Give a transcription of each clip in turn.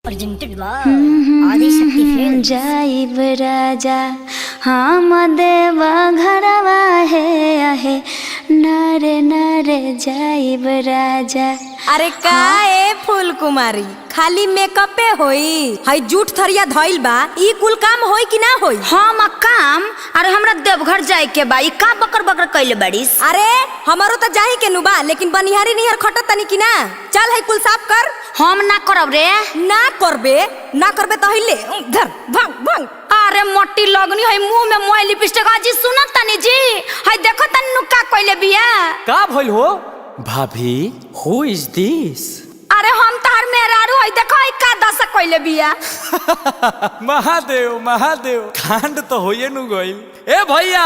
Presented by Adi Shakti Films. जाइब राजा हम देवा घरवा है आहे नरे नरे जाइब राजा। अरे का ए फूल कुमारी खाली मेकअपे होई हई जूठ थरिया धइल बा ई कुल काम होई कि ना होई। हम काम अरे हमरा देवघर जाए के बा ई का बकर बकर कइले बाड़ीस। अरे हमारो तो जाही के नु बा लेकिन बनिहारी निहर खटत तनी कि ना। चल हई कुल साफ कर। हम ना करब रे। ना करबे तो हिले धर भंग भंग। अरे मोटी लगनी है मुंह में मोय लिपस्टिक आजी सुनत तनी जी हई देखो तनी नु का कइले बिया। का भइल हो भाभी हु इज दिस। अरे हम तार मेहरारू हई देखो हई का दशा कइले बिया। महादेव महादेव कांड तो होइए नु गइल। ए भैया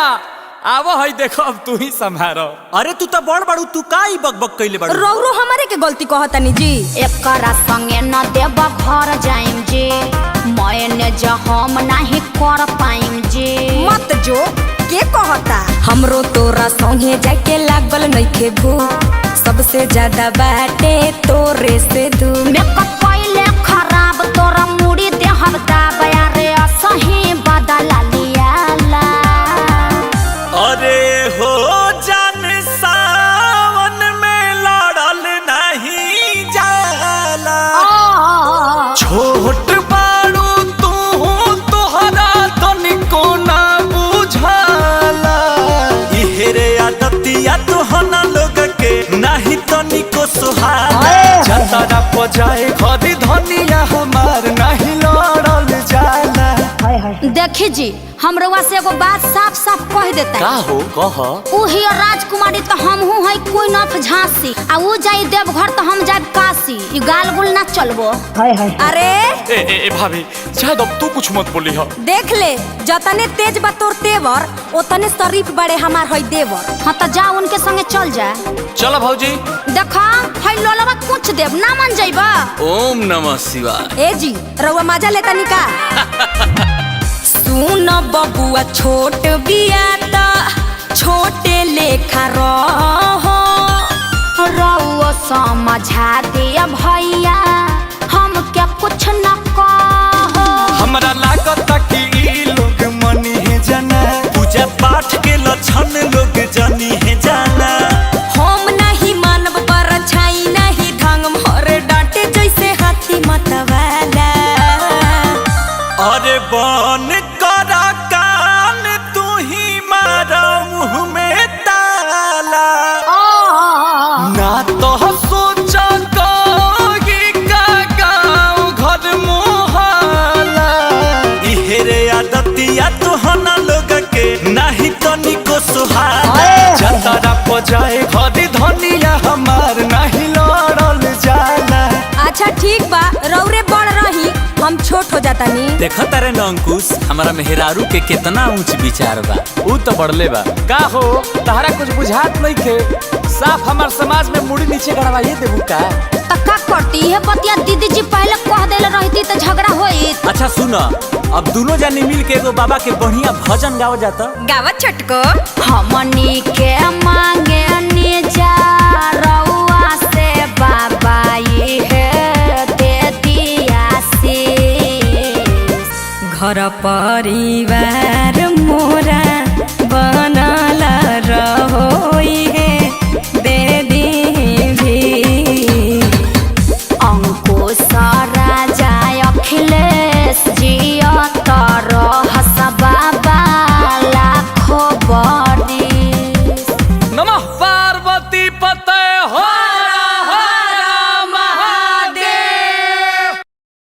आवो हई देखो अब तू ही संभारो। अरे तू तो बड़ बड़ू तू का ही बकबक कइले बाड़ू। रौरो हमारे के गलती कहतनी जी। एकरा संगे न देव घर जाइम जी मैंने जो हम नहीं कर पाइम जी। मत जो के कहता हमरो तोरा संगे जाके लागल नइखे भू सबसे ज्यादा बाटे तोरे से दूर। मेकअप पहले खराब तोरा मुड़ी देहब दाबया रे असही बदला लियाला। अरे हो जान सावन में लड़ल नहीं जाला। छोट बाड़ू तू तोहरा तनिको ना बुझाला। इहेरे आदतिया तोहना लोग के नहीं तनिको सुहाला। जतरा पजाए खरी धनिया हमार नहीं लड़ल जाला। देखी जी हमरवा से एगो बात साफ साफ कह देता का हो कह। उही राजकुमारी तो हम हूँ है कोई नथ झांसी आ उ जाई देवघर तो हम जाब काशी। ई गाल गुल ना चलबो। अरे ए भाभी शायद अब तू कुछ मत बोली हो। देख ले जतने तेज बा तोर तेवर ओतने शरीफ बड़े हमार हई देवर। हाँ तो जा उनके संगे चल जा। चलो भौजी। देखा हई लोलवा कुछ देव ना मन जाइबा। ओम नमः शिवाय। ए जी रउआ मजा लेता निका। सुन बबुआ छोट बिया त छोटे लेखा रहो। रउआ समझा दिया भैया हम क्या कुछ न कहो। हमरा लागत कि ई लोग मनी है जाना पूजा पाठ के लक्षण लोग जानी है जाना। हम नहीं मानब पर छाई नहीं ढंग मोर डांटे जैसे हाथी मतवाला। अरे बन करा कान तू ही मारा मुंह में ताला। ना तो सोचा कोई का गाँव घर मोहल्ला। इहेरे आदतिया तुहना लोग के नहीं तनिको सुहाला। जतरा पजाए खरी धनिया हमार नहीं लड़ल जाला। अच्छा ठीक बा रौरे बड़ रही हम छोट हो जाता नी। देखो तारे न अंकुश हमारा मेहरारू के कितना ऊंच विचार बा। ऊ तो बढ़ले बा। का हो तहरा कुछ बुझात नहीं खे साफ हमार समाज में मुड़ी नीचे गड़वाइए देबू का। तक्का करती है बतिया दीदी जी पहले कह देले रहती तो झगड़ा होई। अच्छा सुन अब दोनों जानी मिल के एगो बाबा के बढ़िया भजन गाव जाता। गावत छटको हमनी के मांगे निजा रउआ से बाबा ये है दे दिया घर परिवार मोरा बनल रहोई है